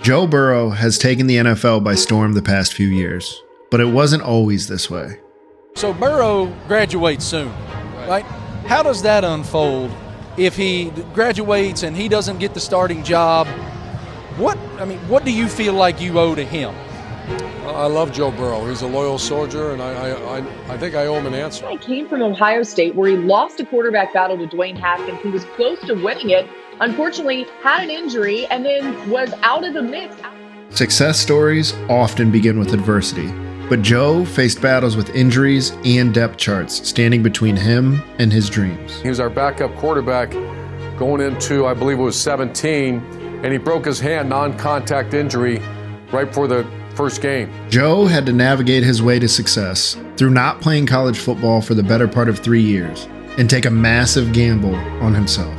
Joe Burrow has taken the NFL by storm the past few years, but it wasn't always this way. So Burrow graduates soon, right? How does that unfold if he graduates and he doesn't get the starting job? What do you feel like you owe to him? I love Joe Burrow. He's a loyal soldier, and I think I owe him an answer. I came from Ohio State, where he lost a quarterback battle to Dwayne Haskins. He was close to winning it. Unfortunately, had an injury and then was out of the mix. Success stories often begin with adversity, but Joe faced battles with injuries and depth charts standing between him and his dreams. He was our backup quarterback going into, I believe it was 17, and he broke his hand, non-contact injury, right before the first game. Joe had to navigate his way to success through not playing college football for the better part of 3 years and take a massive gamble on himself.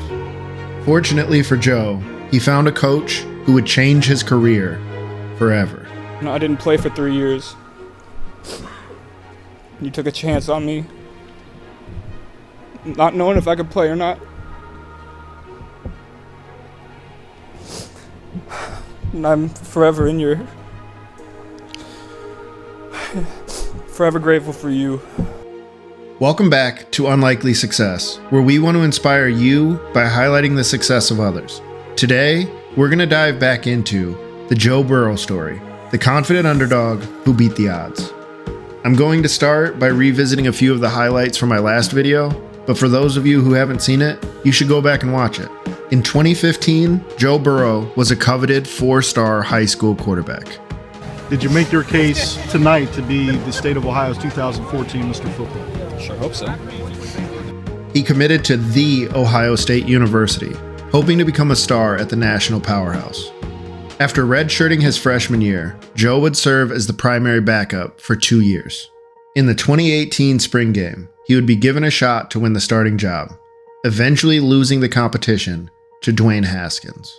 Fortunately for Joe, he found a coach who would change his career forever. I didn't play for 3 years. You took a chance on me, not knowing if I could play or not. And I'm forever forever grateful for you. Welcome back to Unlikely Success, where we want to inspire you by highlighting the success of others. Today, we're going to dive back into the Joe Burrow story, the confident underdog who beat the odds. I'm going to start by revisiting a few of the highlights from my last video, but for those of you who haven't seen it, you should go back and watch it. In 2015, Joe Burrow was a coveted 4-star high school quarterback. Did you make your case tonight to be the state of Ohio's 2014 Mr. Football? Sure hope so. He committed to the Ohio State University, hoping to become a star at the national powerhouse. After redshirting his freshman year, Joe would serve as the primary backup for 2 years. In the 2018 spring game, he would be given a shot to win the starting job, eventually losing the competition to Dwayne Haskins.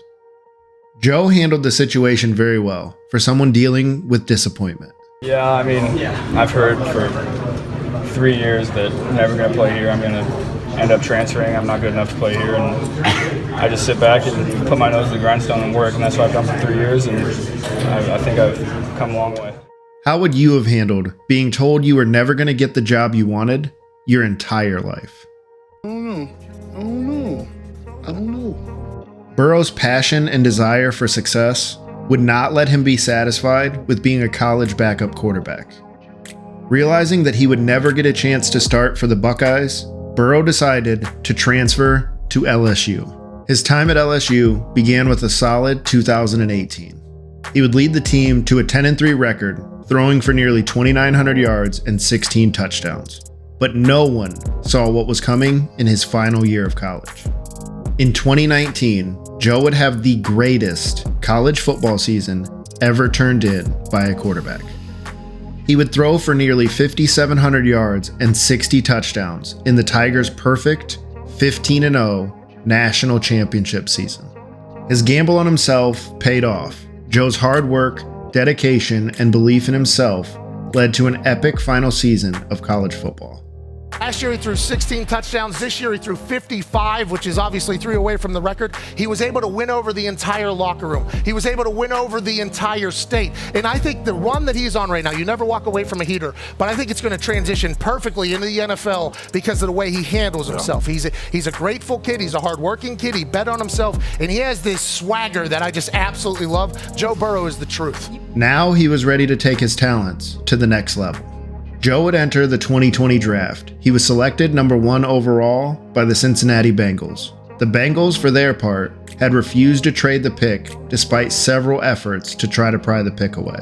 Joe handled the situation very well for someone dealing with disappointment. Yeah, I've heard for 3 years that I'm never going to play here. I'm going to end up transferring. I'm not good enough to play here. And I just sit back and put my nose to the grindstone and work. And that's what I've done for 3 years. And I think I've come a long way. How would you have handled being told you were never going to get the job you wanted your entire life? I don't know. Burrow's passion and desire for success would not let him be satisfied with being a college backup quarterback. Realizing that he would never get a chance to start for the Buckeyes, Burrow decided to transfer to LSU. His time at LSU began with a solid 2018. He would lead the team to a 10-3 record, throwing for nearly 2,900 yards and 16 touchdowns. But no one saw what was coming in his final year of college. In 2019, Joe would have the greatest college football season ever turned in by a quarterback. He would throw for nearly 5,700 yards and 60 touchdowns in the Tigers' perfect 15-0 national championship season. His gamble on himself paid off. Joe's hard work, dedication, and belief in himself led to an epic final season of college football. Last year he threw 16 touchdowns. This year he threw 55, which is obviously 3 away from the record. He was able to win over the entire locker room. He was able to win over the entire state. And I think the run that he's on right now, you never walk away from a heater, but I think it's going to transition perfectly into the NFL because of the way he handles himself. He's a grateful kid. He's a hardworking kid. He bet on himself, and he has this swagger that I just absolutely love. Joe Burrow is the truth. Now he was ready to take his talents to the next level. Joe would enter the 2020 draft. He was selected number 1 overall by the Cincinnati Bengals. The Bengals, for their part, had refused to trade the pick despite several efforts to try to pry the pick away.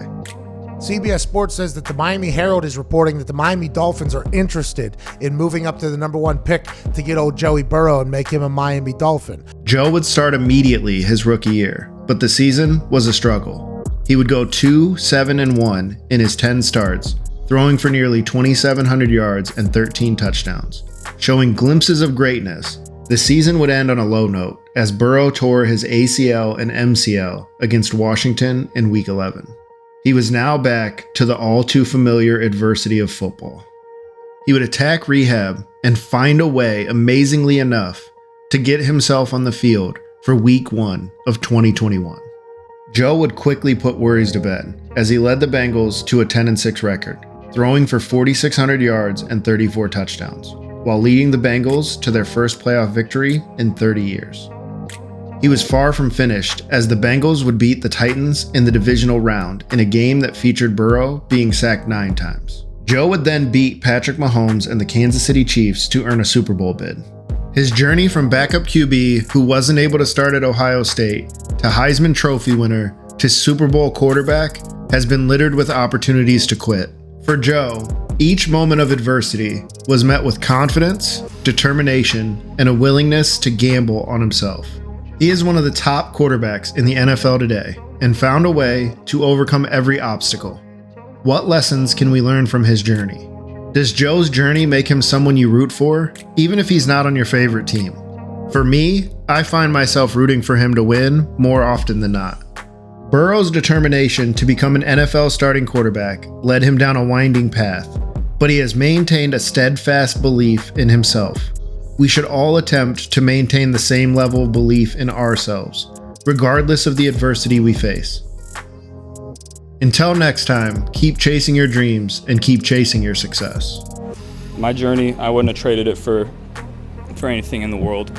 CBS Sports says that the Miami Herald is reporting that the Miami Dolphins are interested in moving up to the number 1 pick to get old Joey Burrow and make him a Miami Dolphin. Joe would start immediately his rookie year, but the season was a struggle. He would go 2-7-1 in his 10 starts, throwing for nearly 2,700 yards and 13 touchdowns. Showing glimpses of greatness, the season would end on a low note as Burrow tore his ACL and MCL against Washington in Week 11. He was now back to the all too familiar adversity of football. He would attack rehab and find a way, amazingly enough, to get himself on the field for Week 1 of 2021. Joe would quickly put worries to bed as he led the Bengals to a 10-6 record, throwing for 4,600 yards and 34 touchdowns, while leading the Bengals to their first playoff victory in 30 years. He was far from finished as the Bengals would beat the Titans in the divisional round in a game that featured Burrow being sacked 9 times. Joe would then beat Patrick Mahomes and the Kansas City Chiefs to earn a Super Bowl bid. His journey from backup QB who wasn't able to start at Ohio State to Heisman Trophy winner to Super Bowl quarterback has been littered with opportunities to quit. For Joe, each moment of adversity was met with confidence, determination, and a willingness to gamble on himself. He is one of the top quarterbacks in the NFL today and found a way to overcome every obstacle. What lessons can we learn from his journey? Does Joe's journey make him someone you root for, even if he's not on your favorite team? For me, I find myself rooting for him to win more often than not. Burrow's determination to become an NFL starting quarterback led him down a winding path, but he has maintained a steadfast belief in himself. We should all attempt to maintain the same level of belief in ourselves, regardless of the adversity we face. Until next time, keep chasing your dreams and keep chasing your success. My journey, I wouldn't have traded it for anything in the world.